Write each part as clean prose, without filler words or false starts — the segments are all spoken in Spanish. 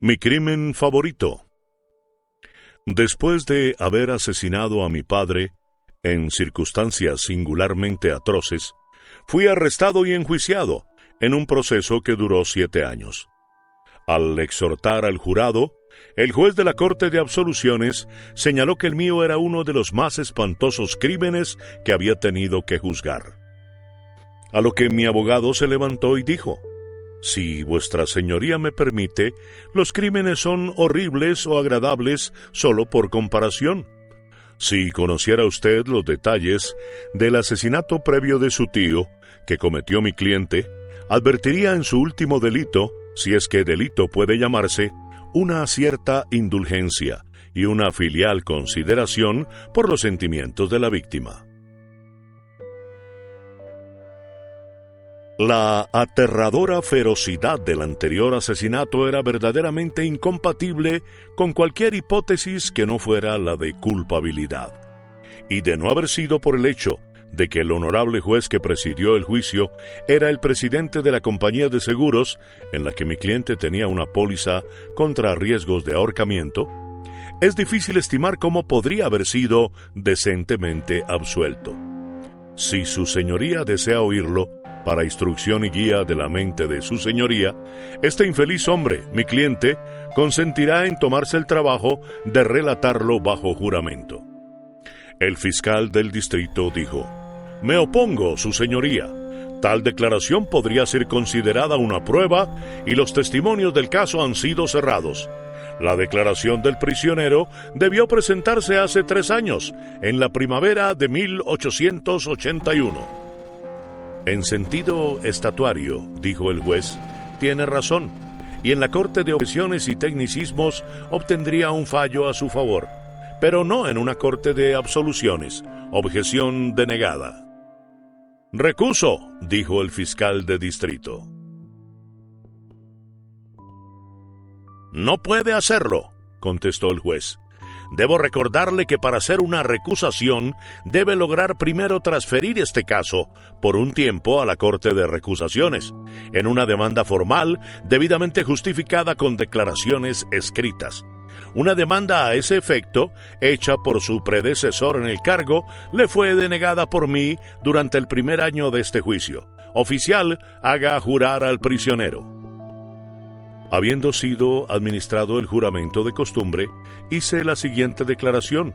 Mi crimen favorito. Después de haber asesinado a mi padre, en circunstancias singularmente atroces, fui arrestado y enjuiciado en un proceso que duró 7 años. Al exhortar al jurado, el juez de la Corte de Absoluciones señaló que el mío era uno de los más espantosos crímenes que había tenido que juzgar. A lo que mi abogado se levantó y dijo: «Si vuestra señoría me permite, los crímenes son horribles o agradables solo por comparación. Si conociera usted los detalles del asesinato previo de su tío, que cometió mi cliente, advertiría en su último delito, si es que delito puede llamarse, una cierta indulgencia y una filial consideración por los sentimientos de la víctima». La aterradora ferocidad del anterior asesinato era verdaderamente incompatible con cualquier hipótesis que no fuera la de culpabilidad. Y de no haber sido por el hecho de que el honorable juez que presidió el juicio era el presidente de la compañía de seguros en la que mi cliente tenía una póliza contra riesgos de ahorcamiento, es difícil estimar cómo podría haber sido decentemente absuelto. Si su señoría desea oírlo, para instrucción y guía de la mente de su señoría, este infeliz hombre, mi cliente, consentirá en tomarse el trabajo de relatarlo bajo juramento. El fiscal del distrito dijo: «Me opongo, su señoría. Tal declaración podría ser considerada una prueba y los testimonios del caso han sido cerrados. La declaración del prisionero debió presentarse hace 3 años, en la primavera de 1881. «En sentido estatuario», dijo el juez, «tiene razón, y en la Corte de Objeciones y Tecnicismos obtendría un fallo a su favor, pero no en una Corte de Absoluciones. Objeción denegada». «Recuso», dijo el fiscal de distrito. «No puede hacerlo», contestó el juez. «Debo recordarle que para hacer una recusación debe lograr primero transferir este caso por un tiempo a la Corte de Recusaciones, en una demanda formal debidamente justificada con declaraciones escritas. Una demanda a ese efecto, hecha por su predecesor en el cargo, le fue denegada por mí durante el primer año de este juicio. Oficial, haga jurar al prisionero». Habiendo sido administrado el juramento de costumbre, hice la siguiente declaración,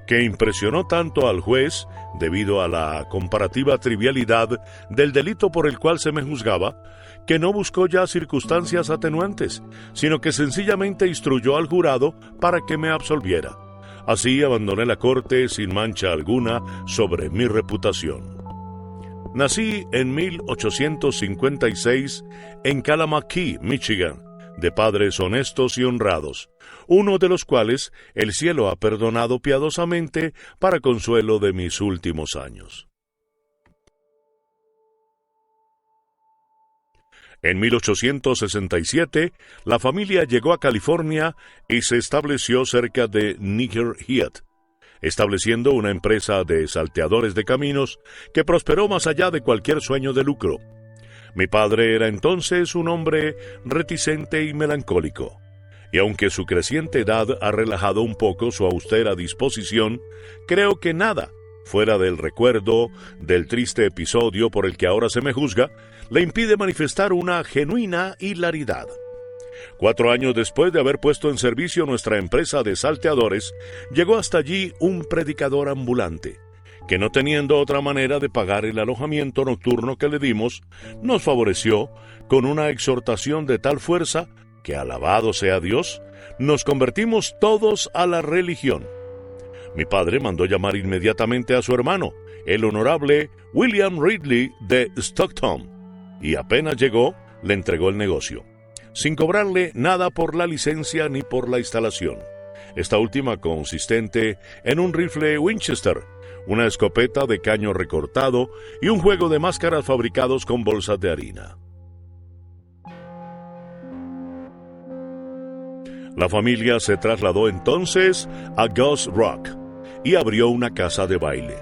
que impresionó tanto al juez, debido a la comparativa trivialidad del delito por el cual se me juzgaba, que no buscó ya circunstancias atenuantes, sino que sencillamente instruyó al jurado para que me absolviera. Así abandoné la corte sin mancha alguna sobre mi reputación. Nací en 1856 en Kalamazoo, Michigan, de padres honestos y honrados, uno de los cuales el cielo ha perdonado piadosamente para consuelo de mis últimos años. En 1867, la familia llegó a California y se estableció cerca de Niger Head, estableciendo una empresa de salteadores de caminos que prosperó más allá de cualquier sueño de lucro. Mi padre era entonces un hombre reticente y melancólico, y aunque su creciente edad ha relajado un poco su austera disposición, creo que nada, fuera del recuerdo del triste episodio por el que ahora se me juzga, le impide manifestar una genuina hilaridad. 4 años después de haber puesto en servicio nuestra empresa de salteadores, llegó hasta allí un predicador ambulante, que no teniendo otra manera de pagar el alojamiento nocturno que le dimos, nos favoreció con una exhortación de tal fuerza que, alabado sea Dios, nos convertimos todos a la religión. Mi padre mandó llamar inmediatamente a su hermano, el honorable William Ridley de Stockton, y apenas llegó, le entregó el negocio, sin cobrarle nada por la licencia ni por la instalación. Esta última consistente en un rifle Winchester, una escopeta de caño recortado y un juego de máscaras fabricados con bolsas de harina. La familia se trasladó entonces a Ghost Rock y abrió una casa de baile.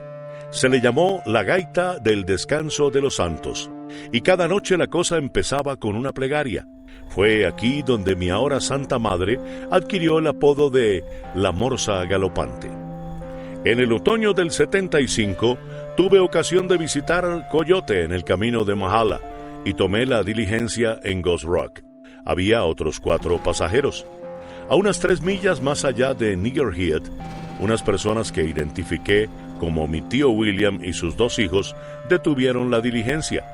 Se le llamó la Gaita del Descanso de los Santos, y cada noche la cosa empezaba con una plegaria, Fue aquí donde mi ahora Santa Madre adquirió el apodo de la Morsa Galopante. En el otoño del 75 tuve ocasión de visitar Coyote en el camino de Mahala y tomé la diligencia en Ghost Rock. Había otros 4 pasajeros. A unas 3 millas más allá de Nigger Head, unas personas que identifiqué como mi tío William y sus 2 hijos detuvieron la diligencia.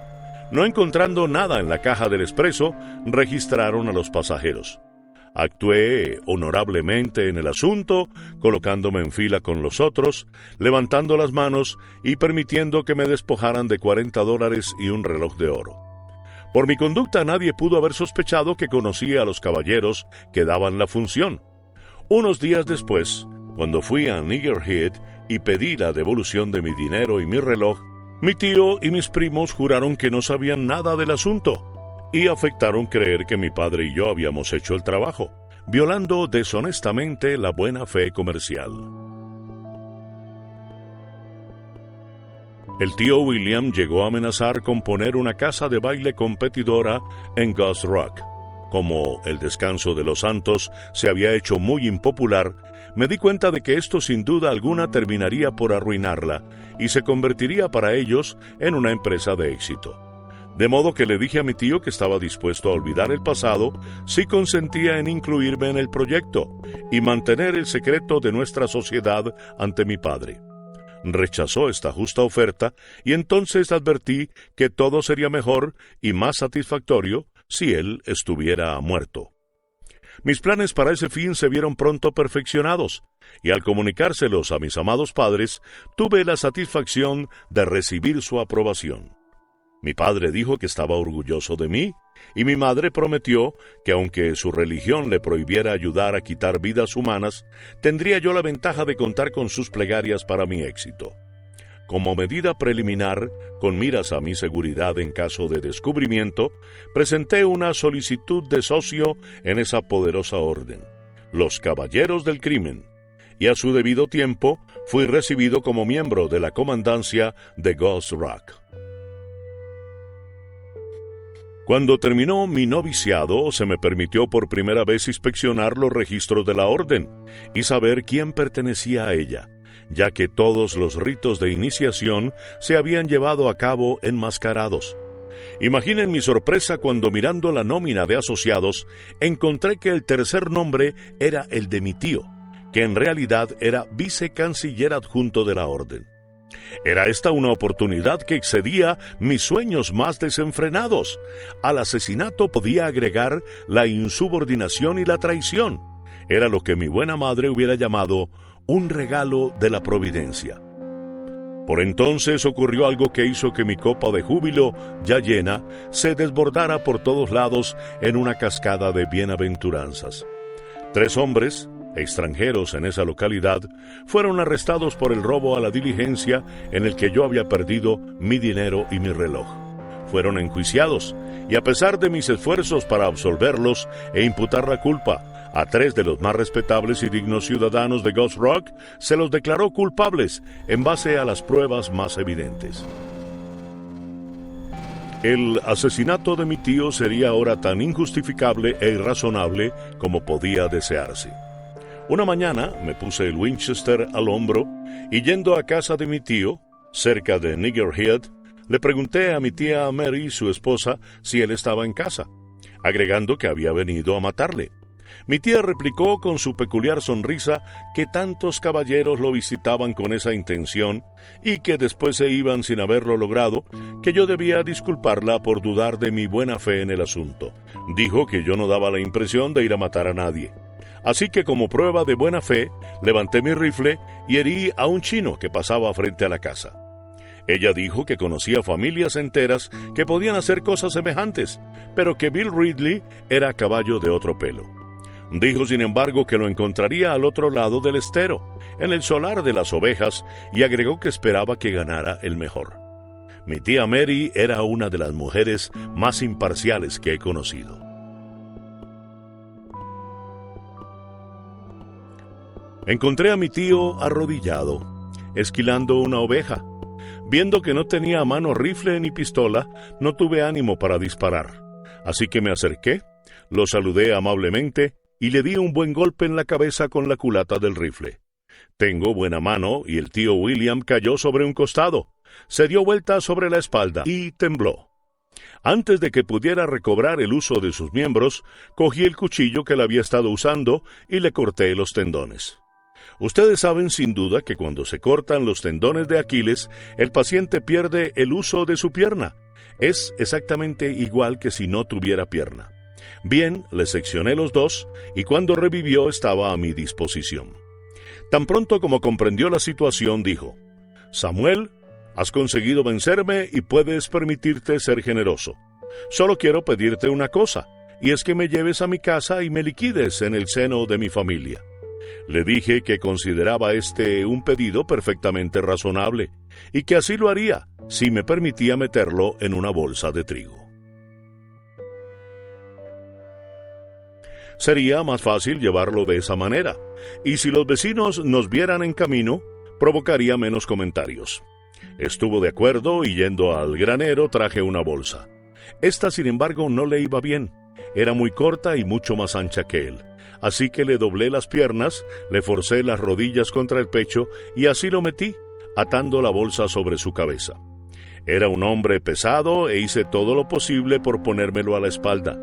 No encontrando nada en la caja del expreso, registraron a los pasajeros. Actué honorablemente en el asunto, colocándome en fila con los otros, levantando las manos y permitiendo que me despojaran de $40 y un reloj de oro. Por mi conducta nadie pudo haber sospechado que conocía a los caballeros que daban la función. Unos días después, cuando fui a Nigger Head y pedí la devolución de mi dinero y mi reloj, mi tío y mis primos juraron que no sabían nada del asunto y afectaron creer que mi padre y yo habíamos hecho el trabajo, violando deshonestamente la buena fe comercial. El tío William llegó a amenazar con poner una casa de baile competidora en Ghost Rock. Como el descanso de los santos se había hecho muy impopular, me di cuenta de que esto sin duda alguna terminaría por arruinarla y se convertiría para ellos en una empresa de éxito. De modo que le dije a mi tío que estaba dispuesto a olvidar el pasado si consentía en incluirme en el proyecto y mantener el secreto de nuestra sociedad ante mi padre. Rechazó esta justa oferta y entonces advertí que todo sería mejor y más satisfactorio si él estuviera muerto. Mis planes para ese fin se vieron pronto perfeccionados, y al comunicárselos a mis amados padres, tuve la satisfacción de recibir su aprobación. Mi padre dijo que estaba orgulloso de mí, y mi madre prometió que aunque su religión le prohibiera ayudar a quitar vidas humanas, tendría yo la ventaja de contar con sus plegarias para mi éxito. Como medida preliminar, con miras a mi seguridad en caso de descubrimiento, presenté una solicitud de socio en esa poderosa orden, los Caballeros del Crimen, y a su debido tiempo fui recibido como miembro de la comandancia de Ghost Rock. Cuando terminó mi noviciado, se me permitió por primera vez inspeccionar los registros de la orden y saber quién pertenecía a ella, ya que todos los ritos de iniciación se habían llevado a cabo enmascarados. Imaginen mi sorpresa cuando, mirando la nómina de asociados, encontré que el tercer nombre era el de mi tío, que en realidad era vicecanciller adjunto de la orden. Era esta una oportunidad que excedía mis sueños más desenfrenados. Al asesinato podía agregar la insubordinación y la traición. Era lo que mi buena madre hubiera llamado un regalo de la providencia. Por entonces ocurrió algo que hizo que mi copa de júbilo, ya llena, se desbordara por todos lados en una cascada de bienaventuranzas. 3 hombres, extranjeros en esa localidad, fueron arrestados por el robo a la diligencia en el que yo había perdido mi dinero y mi reloj. Fueron enjuiciados, y a pesar de mis esfuerzos para absolverlos e imputar la culpa a 3 de los más respetables y dignos ciudadanos de Ghost Rock, se los declaró culpables en base a las pruebas más evidentes. El asesinato de mi tío sería ahora tan injustificable e irrazonable como podía desearse. Una mañana me puse el Winchester al hombro y, yendo a casa de mi tío, cerca de Nigger Head, le pregunté a mi tía Mary, su esposa, si él estaba en casa, agregando que había venido a matarle. Mi tía replicó con su peculiar sonrisa que tantos caballeros lo visitaban con esa intención y que después se iban sin haberlo logrado, que yo debía disculparla por dudar de mi buena fe en el asunto. Dijo que yo no daba la impresión de ir a matar a nadie. Así que, como prueba de buena fe, levanté mi rifle y herí a un chino que pasaba frente a la casa. Ella dijo que conocía familias enteras que podían hacer cosas semejantes, pero que Bill Ridley era caballo de otro pelo. Dijo, sin embargo, que lo encontraría al otro lado del estero, en el solar de las ovejas, y agregó que esperaba que ganara el mejor. Mi tía Mary era una de las mujeres más imparciales que he conocido. Encontré a mi tío arrodillado, esquilando una oveja. Viendo que no tenía a mano rifle ni pistola, no tuve ánimo para disparar. Así que me acerqué, Lo saludé amablemente y le di un buen golpe en la cabeza con la culata del rifle. Tengo buena mano y el tío William cayó sobre un costado, se dio vuelta sobre la espalda y tembló. Antes de que pudiera recobrar el uso de sus miembros, cogí el cuchillo que le había estado usando y le corté los tendones. Ustedes saben sin duda que cuando se cortan los tendones de Aquiles, el paciente pierde el uso de su pierna. Es exactamente igual que si no tuviera pierna. Bien, le seccioné los dos y cuando revivió estaba a mi disposición. Tan pronto como comprendió la situación, dijo: «Samuel, has conseguido vencerme y puedes permitirte ser generoso. Solo quiero pedirte una cosa, y es que me lleves a mi casa y me liquides en el seno de mi familia». Le dije que consideraba un pedido perfectamente razonable, y que así lo haría si me permitía meterlo en una bolsa de trigo. Sería más fácil llevarlo de esa manera, y si los vecinos nos vieran en camino, provocaría menos comentarios. Estuvo de acuerdo y yendo al granero traje una bolsa. Esta, sin embargo, no le iba bien. Era muy corta y mucho más ancha que él. Así que le doblé las piernas, le forcé las rodillas contra el pecho y así lo metí, atando la bolsa sobre su cabeza. Era un hombre pesado e hice todo lo posible por ponérmelo a la espalda.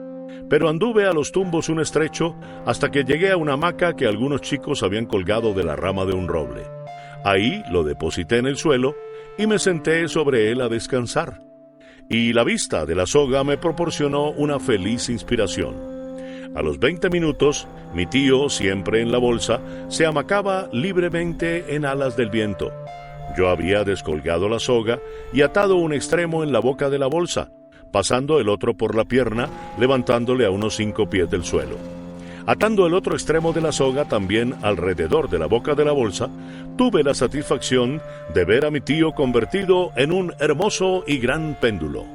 Pero anduve a los tumbos un estrecho hasta que llegué a una hamaca que algunos chicos habían colgado de la rama de un roble. Ahí lo deposité en el suelo y me senté sobre él a descansar. Y la vista de la soga me proporcionó una feliz inspiración. A los 20 minutos, mi tío, siempre en la bolsa, se hamacaba libremente en alas del viento. Yo había descolgado la soga y atado un extremo en la boca de la bolsa, pasando el otro por la pierna, levantándole a unos 5 pies del suelo. Atando el otro extremo de la soga también alrededor de la boca de la bolsa, tuve la satisfacción de ver a mi tío convertido en un hermoso y gran péndulo.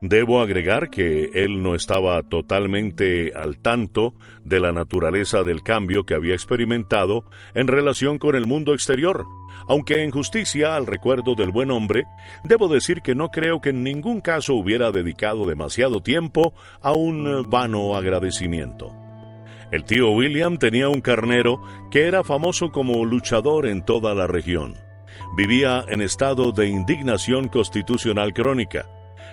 Debo agregar que él no estaba totalmente al tanto de la naturaleza del cambio que había experimentado en relación con el mundo exterior. Aunque en justicia al recuerdo del buen hombre, debo decir que no creo que en ningún caso hubiera dedicado demasiado tiempo a un vano agradecimiento. El tío William tenía un carnero que era famoso como luchador en toda la región. Vivía en estado de indignación constitucional crónica.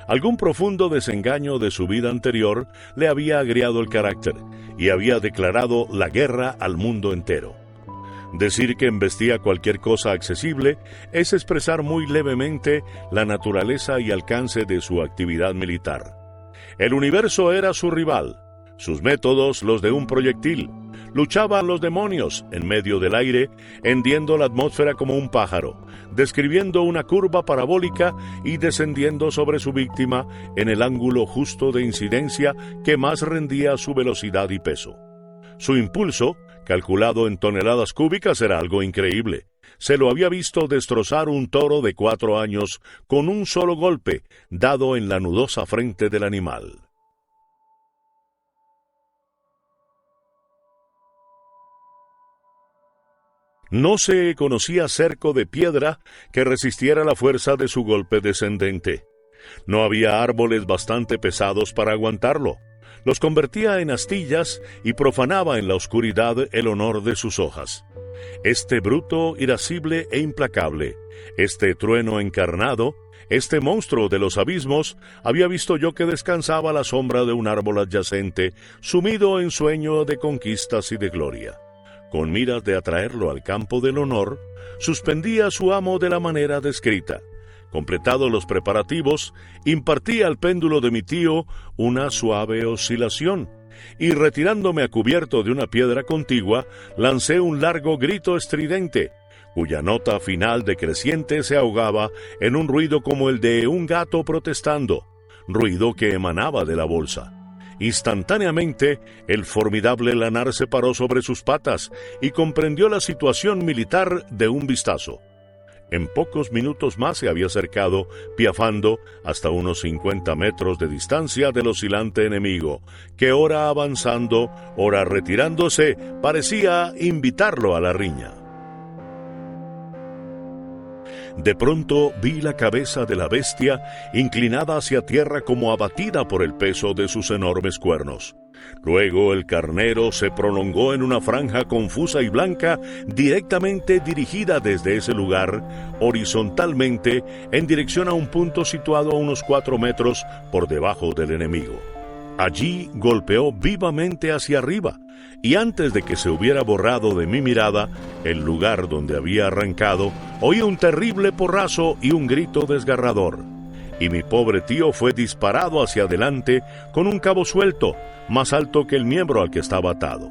Algún profundo desengaño de su vida anterior le había agriado el carácter y había declarado la guerra al mundo entero. Decir que embestía cualquier cosa accesible es expresar muy levemente la naturaleza y alcance de su actividad militar. El universo era su rival, sus métodos los de un proyectil. Luchaban los demonios en medio del aire, hendiendo la atmósfera como un pájaro, describiendo una curva parabólica y descendiendo sobre su víctima en el ángulo justo de incidencia que más rendía su velocidad y peso. Su impulso, calculado en toneladas cúbicas, era algo increíble. Se lo había visto destrozar un toro de 4 años con un solo golpe, dado en la nudosa frente del animal. No se conocía cerco de piedra que resistiera la fuerza de su golpe descendente. No había árboles bastante pesados para aguantarlo. Los convertía en astillas y profanaba en la oscuridad el honor de sus hojas. Este bruto, irascible e implacable, este trueno encarnado, este monstruo de los abismos, había visto yo que descansaba a la sombra de un árbol adyacente, sumido en sueño de conquistas y de gloria. Con miras de atraerlo al campo del honor, suspendía a su amo de la manera descrita. Completados los preparativos, impartí al péndulo de mi tío una suave oscilación, y retirándome a cubierto de una piedra contigua, lancé un largo grito estridente, cuya nota final decreciente se ahogaba en un ruido como el de un gato protestando, ruido que emanaba de la bolsa. Instantáneamente, el formidable lanar se paró sobre sus patas y comprendió la situación militar de un vistazo. En pocos minutos más se había acercado, piafando, hasta unos 50 metros de distancia del oscilante enemigo, que ora avanzando, ora retirándose, parecía invitarlo a la riña. De pronto vi la cabeza de la bestia inclinada hacia tierra como abatida por el peso de sus enormes cuernos. Luego el carnero se prolongó en una franja confusa y blanca directamente dirigida desde ese lugar, horizontalmente, en dirección a un punto situado a unos 4 metros por debajo del enemigo. Allí golpeó vivamente hacia arriba, y antes de que se hubiera borrado de mi mirada el lugar donde había arrancado, oí un terrible porrazo y un grito desgarrador. Y mi pobre tío fue disparado hacia adelante con un cabo suelto, más alto que el miembro al que estaba atado.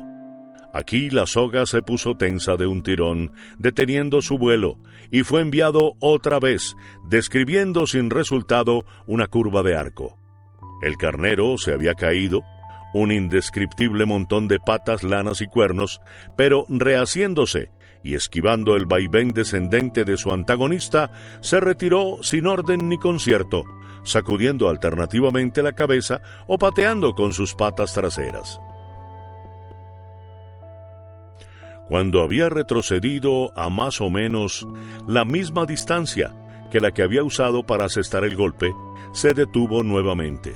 Aquí la soga se puso tensa de un tirón, deteniendo su vuelo, y fue enviado otra vez, describiendo sin resultado una curva de arco. El carnero se había caído, un indescriptible montón de patas, lanas y cuernos, pero rehaciéndose y esquivando el vaivén descendente de su antagonista, se retiró sin orden ni concierto, sacudiendo alternativamente la cabeza o pateando con sus patas traseras. Cuando había retrocedido a más o menos la misma distancia que la que había usado para asestar el golpe, se detuvo nuevamente.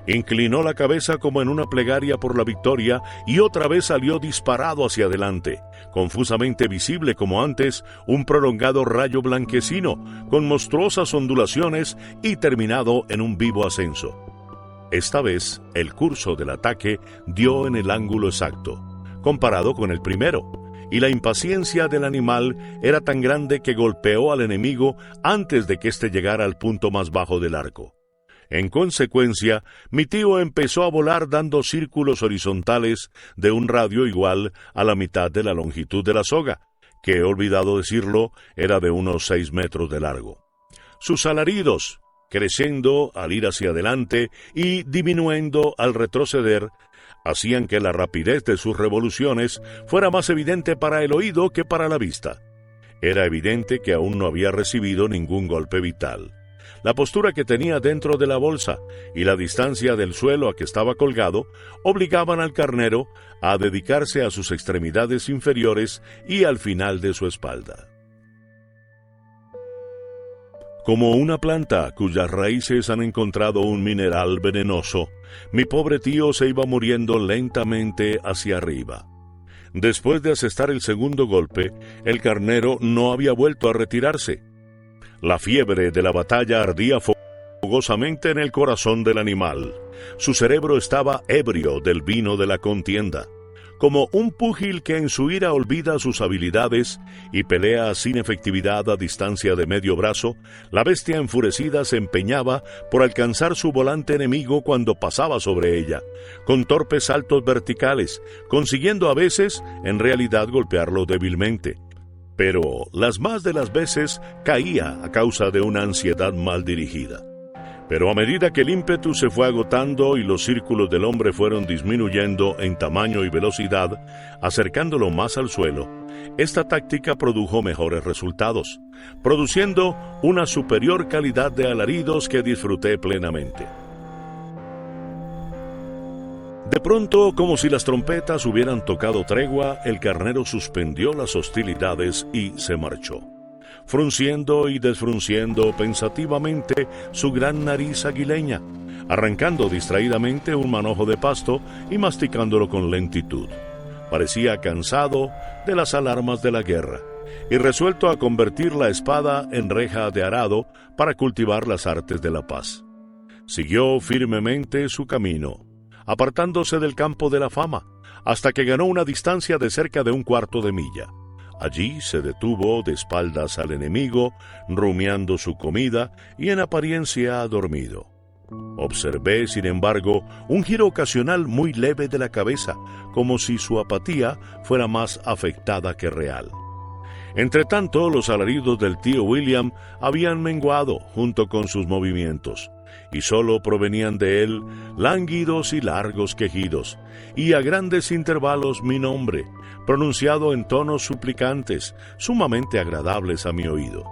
Inclinó la cabeza como en una plegaria por la victoria y otra vez salió disparado hacia adelante, confusamente visible como antes un prolongado rayo blanquecino con monstruosas ondulaciones y terminado en un vivo ascenso. Esta vez el curso del ataque dio en el ángulo exacto, comparado con el primero, y la impaciencia del animal era tan grande que golpeó al enemigo antes de que éste llegara al punto más bajo del arco. En consecuencia, mi tío empezó a volar dando círculos horizontales de un radio igual a la mitad de la longitud de la soga, que he olvidado decirlo, era de unos 6 metros de largo. Sus alaridos, creciendo al ir hacia adelante y disminuyendo al retroceder, hacían que la rapidez de sus revoluciones fuera más evidente para el oído que para la vista. Era evidente que aún no había recibido ningún golpe vital. La postura que tenía dentro de la bolsa y la distancia del suelo a que estaba colgado obligaban al carnero a dedicarse a sus extremidades inferiores y al final de su espalda. Como una planta cuyas raíces han encontrado un mineral venenoso, mi pobre tío se iba muriendo lentamente hacia arriba. Después de asestar el segundo golpe, el carnero no había vuelto a retirarse. La fiebre de la batalla ardía fogosamente en el corazón del animal. Su cerebro estaba ebrio del vino de la contienda. Como un púgil que en su ira olvida sus habilidades y pelea sin efectividad a distancia de medio brazo, la bestia enfurecida se empeñaba por alcanzar su volante enemigo cuando pasaba sobre ella, con torpes saltos verticales, consiguiendo a veces, en realidad, golpearlo débilmente. Pero las más de las veces caía a causa de una ansiedad mal dirigida. Pero a medida que el ímpetu se fue agotando y los círculos del hombre fueron disminuyendo en tamaño y velocidad, acercándolo más al suelo, esta táctica produjo mejores resultados, produciendo una superior calidad de alaridos que disfruté plenamente. De pronto, como si las trompetas hubieran tocado tregua, el carnero suspendió las hostilidades y se marchó, frunciendo y desfrunciendo pensativamente su gran nariz aguileña, arrancando distraídamente un manojo de pasto y masticándolo con lentitud. Parecía cansado de las alarmas de la guerra y resuelto a convertir la espada en reja de arado para cultivar las artes de la paz. Siguió firmemente su camino, apartándose del campo de la fama, hasta que ganó una distancia de cerca de 1/4 de milla. Allí se detuvo de espaldas al enemigo, rumiando su comida y en apariencia dormido. Observé, sin embargo, un giro ocasional muy leve de la cabeza, como si su apatía fuera más afectada que real. Entretanto, los alaridos del tío William habían menguado junto con sus movimientos, y sólo provenían de él lánguidos y largos quejidos, y a grandes intervalos mi nombre, pronunciado en tonos suplicantes, sumamente agradables a mi oído.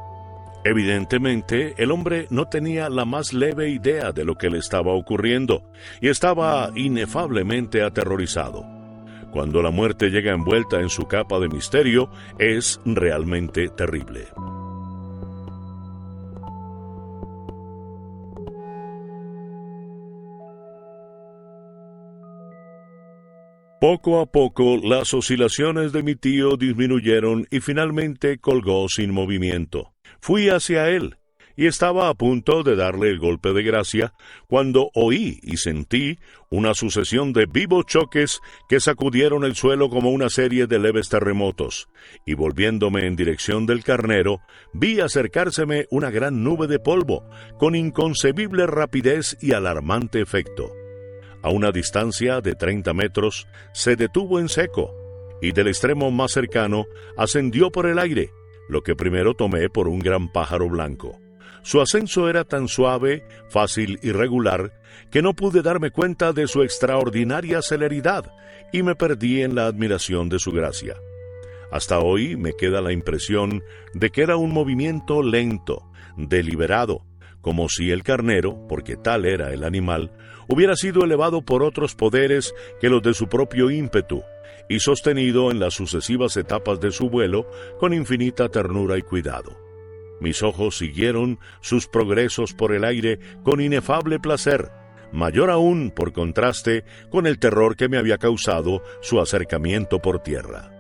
Evidentemente, el hombre no tenía la más leve idea de lo que le estaba ocurriendo, y estaba inefablemente aterrorizado. Cuando la muerte llega envuelta en su capa de misterio, es realmente terrible. Poco a poco las oscilaciones de mi tío disminuyeron y finalmente colgó sin movimiento. Fui hacia él y estaba a punto de darle el golpe de gracia cuando oí y sentí una sucesión de vivos choques que sacudieron el suelo como una serie de leves terremotos, y volviéndome en dirección del carnero, vi acercárseme una gran nube de polvo, con inconcebible rapidez y alarmante efecto. A una distancia de 30 metros, se detuvo en seco, y del extremo más cercano ascendió por el aire, lo que primero tomé por un gran pájaro blanco. Su ascenso era tan suave, fácil y regular, que no pude darme cuenta de su extraordinaria celeridad, y me perdí en la admiración de su gracia. Hasta hoy me queda la impresión de que era un movimiento lento, deliberado, como si el carnero, porque tal era el animal, hubiera sido elevado por otros poderes que los de su propio ímpetu, y sostenido en las sucesivas etapas de su vuelo con infinita ternura y cuidado. Mis ojos siguieron sus progresos por el aire con inefable placer, mayor aún por contraste con el terror que me había causado su acercamiento por tierra.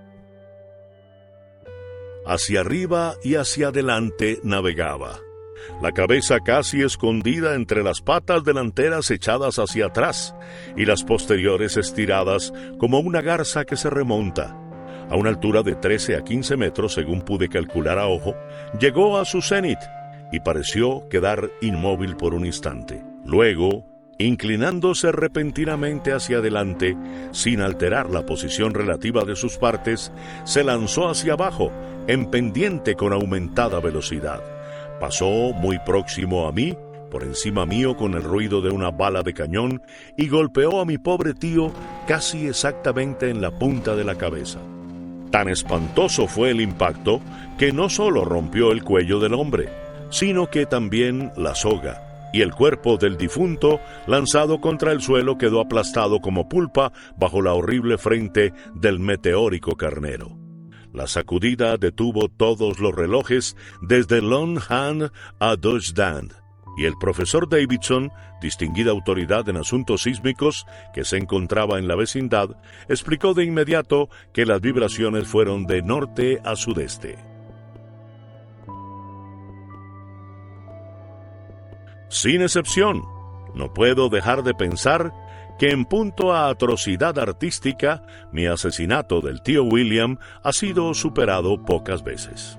Hacia arriba y hacia adelante navegaba, la cabeza casi escondida entre las patas delanteras echadas hacia atrás y las posteriores estiradas como una garza que se remonta. A una altura de 13 a 15 metros, según pude calcular a ojo, llegó a su cenit y pareció quedar inmóvil por un instante. Luego, inclinándose repentinamente hacia adelante, sin alterar la posición relativa de sus partes, se lanzó hacia abajo, en pendiente con aumentada velocidad. Pasó muy próximo a mí, por encima mío con el ruido de una bala de cañón, y golpeó a mi pobre tío casi exactamente en la punta de la cabeza. Tan espantoso fue el impacto que no solo rompió el cuello del hombre, sino que también la soga, y el cuerpo del difunto, lanzado contra el suelo, quedó aplastado como pulpa bajo la horrible frente del meteórico carnero. La sacudida detuvo todos los relojes desde Longhand a Dodgdand, y el profesor Davidson, distinguida autoridad en asuntos sísmicos que se encontraba en la vecindad, explicó de inmediato que las vibraciones fueron de norte a sudeste. Sin excepción, no puedo dejar de pensar que en punto a atrocidad artística, mi asesinato del tío William ha sido superado pocas veces.